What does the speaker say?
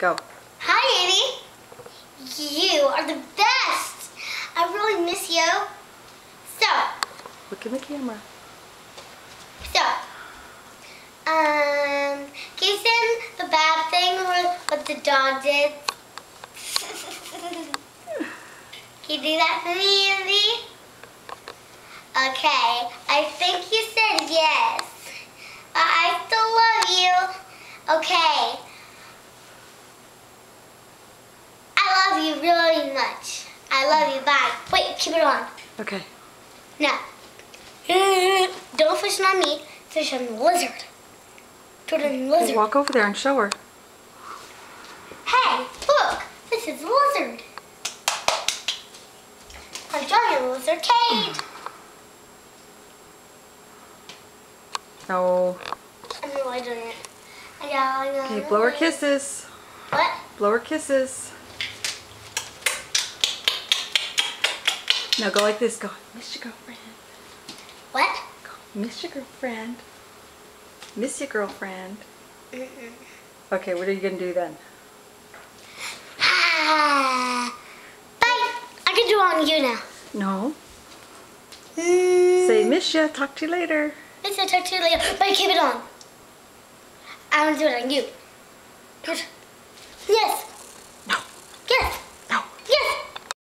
Go. Hi, Annie. You are the best. I really miss you. So. Look in the camera. Can you send the bad thing or what the dog did? Can you do that for me, Andy? Okay, I think you said yes. But I still love you. Okay. I love you really much. I love you. Bye. Wait, keep it on. Okay. No. Don't fish on me. Fish on the lizard. Do it on the lizard. Okay, walk over there and show her. Hey, look. This is a lizard. I'm drawing a lizard cage. No. I'm really doing it. Okay, blow her kisses. What? Blow her kisses. Now go like this. Go. Miss your girlfriend. What? Go. Miss your girlfriend. Miss your girlfriend. Mm-mm. Okay, what are you going to do then? Bye. I can do it on you now. No. Say miss ya. Talk to you later. Miss you, talk to you later. Bye, keep it on. I want to do it on you. Good. Yes. No. Yes.